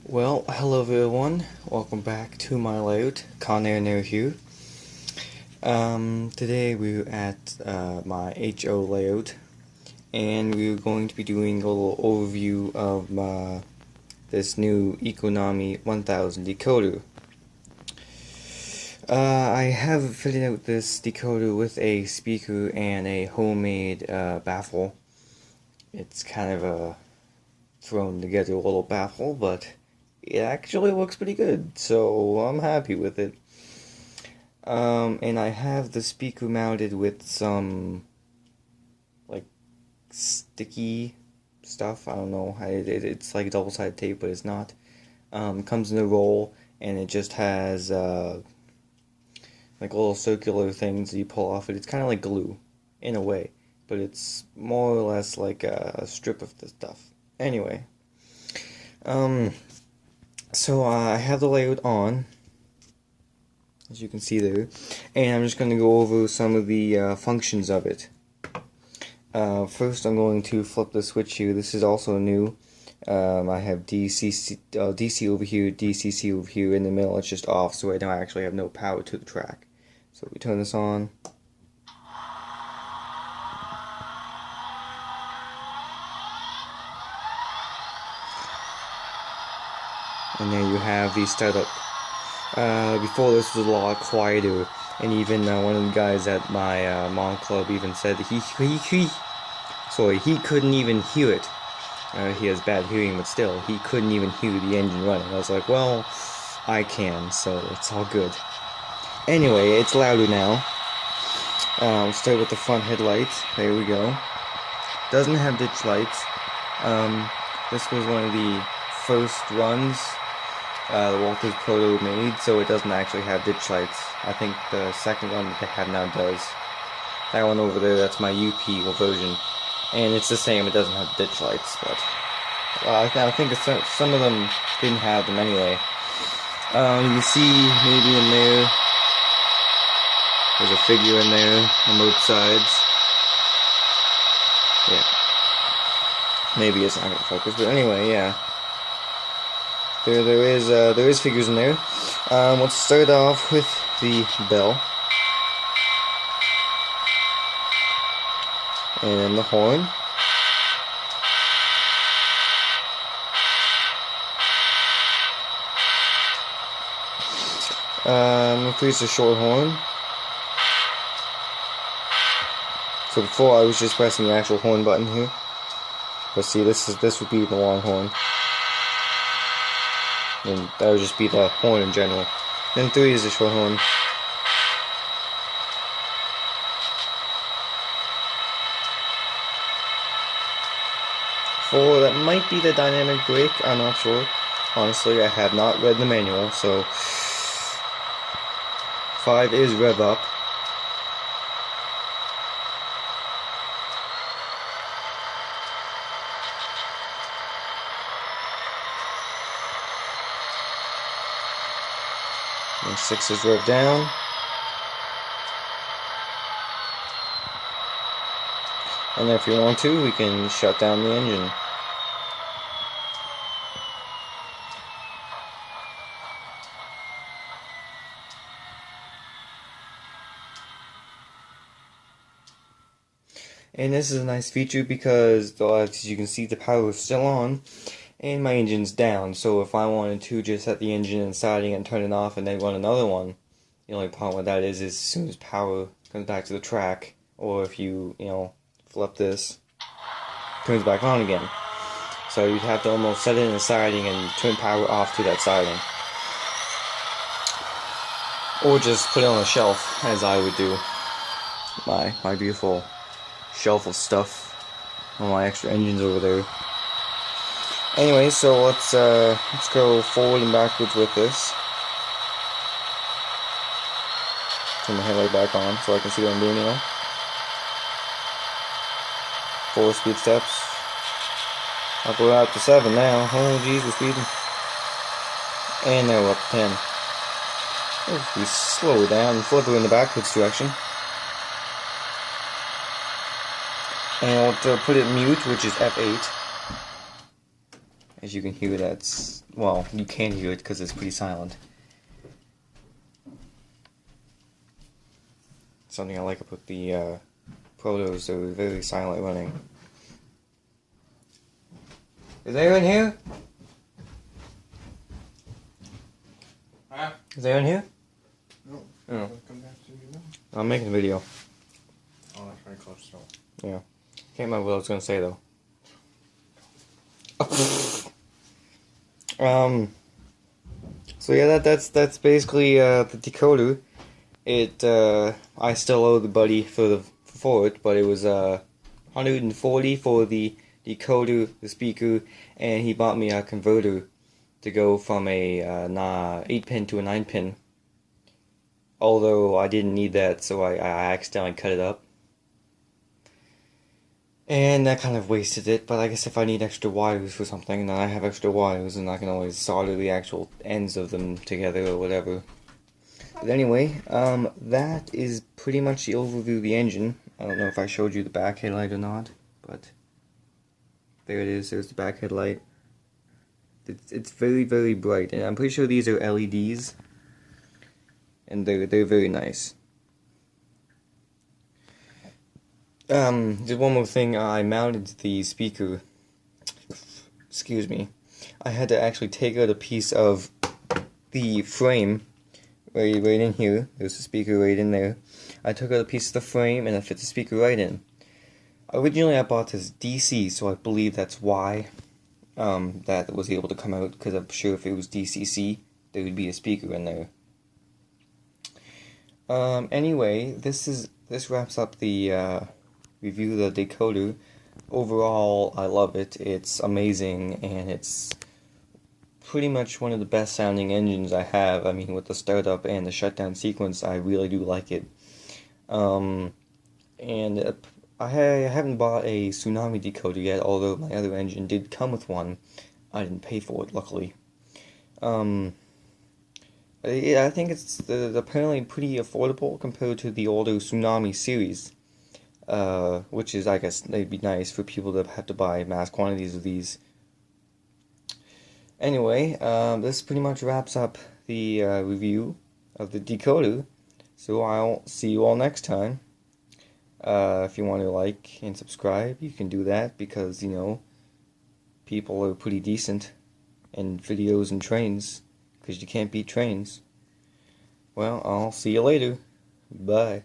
Well, hello everyone. Welcome back to my layout, Conair Near here. Today we're at my HO layout, and we're going to be doing a little overview of this new Econami 1000 decoder. I have fitted out this decoder with a speaker and a homemade baffle. It's kind of a thrown together little baffle, but it actually looks pretty good, so I'm happy with it. And I have the speaker mounted with some like sticky stuff. I don't know. It's like double-sided tape, but it's not. Comes in a roll, and it just has like little circular things that you pull off it. It's kind of like glue, in a way, but it's more or less like a strip of the stuff. Anyway, so I have the layout on, as you can see there, and I'm just going to go over some of the functions of it. First, I'm going to flip the switch here. This is also new. I have DC over here, DCC over here. In the middle, it's just off, so right now I actually have no power to the track. So we turn this on. And there you have the startup. Before this was a lot quieter, and even one of the guys at my mom club even said that he couldn't even hear it. He has bad hearing, but still, he couldn't even hear the engine running. I was like, well, I can, so it's all good. Anyway, it's louder now. Start with the front headlights. There we go. Doesn't have ditch lights. This was one of the first runs the Walters Proto made, so it doesn't actually have ditch lights. I think the second one that they have now does. That one over there, that's my UP version, and it's the same. It doesn't have ditch lights, but I think some of them didn't have them anyway. You can see maybe in there, there's a figure in there on both sides. Yeah, maybe it's not gonna focus, but anyway, yeah. There is figures in there. Let's start off with the bell. And the horn. Increase the short horn. So before I was just pressing the actual horn button here. But see, this would be the long horn. And that would just be the horn in general. Then 3 is the short horn. 4, that might be the dynamic brake, I'm not sure. Honestly, I have not read the manual, so 5 is rev up. And 6 is rev down. And if you want to, we can shut down the engine. And this is a nice feature because, as you can see, the power is still on, and my engine's down. So if I wanted to just set the engine and siding and turn it off and then run another one, the only problem with that is as soon as power comes back to the track, or if you flip this, it turns back on again. So you'd have to almost set it in the siding and turn power off to that siding. Or just put it on a shelf, as I would do. My beautiful shelf of stuff on my extra engines over there. Anyway, so let's go forward and backwards with this. Turn my headlight back on so I can see what I'm doing now. 4 speed steps. I'll go out to 7 now. Oh geez, we're speeding. And now we're up to 10. If we slow it down and flip her in the backwards direction. And I'll put it mute, which is F8. As you can hear, that's, well, you can hear it because it's pretty silent. Something I like about the Protos, they're very silent running. Is anyone here? Huh? Is anyone here? No. Oh. Come back to you now. I'm making a video. Oh, that's very close though. Yeah. Can't remember what I was gonna say though. So yeah, that's basically the decoder. It I still owe the buddy for it, but it was 140 for the decoder, the speaker, and he bought me a converter to go from a 8-pin to a 9-pin. Although I didn't need that, so I accidentally cut it up. And that kind of wasted it, but I guess if I need extra wires for something, then I have extra wires, and I can always solder the actual ends of them together or whatever. But anyway, that is pretty much the overview of the engine. I don't know if I showed you the back headlight or not, but there it is, there's the back headlight. It's very, very bright, and I'm pretty sure these are LEDs, and they're very nice. Just one more thing, I mounted the speaker, excuse me, I had to actually take out a piece of the frame, right in here, there's the speaker right in there. I took out a piece of the frame and I fit the speaker right in. Originally I bought this DC, so I believe that's why that was able to come out, because I'm sure if it was DCC, there would be a speaker in there. Anyway, this wraps up the review of the decoder. Overall, I love it. It's amazing, and it's pretty much one of the best sounding engines I have. I mean, with the startup and the shutdown sequence, I really do like it. And I haven't bought a Tsunami decoder yet, although my other engine did come with one. I didn't pay for it, luckily. I think it's apparently pretty affordable compared to the older Tsunami series, which is, I guess, it'd be nice for people that have to buy mass quantities of these. Anyway, this pretty much wraps up the review of the decoder, so I'll see you all next time. If you want to like and subscribe, you can do that, because, you know, people are pretty decent in videos and trains, because you can't beat trains. Well, I'll see you later. Bye.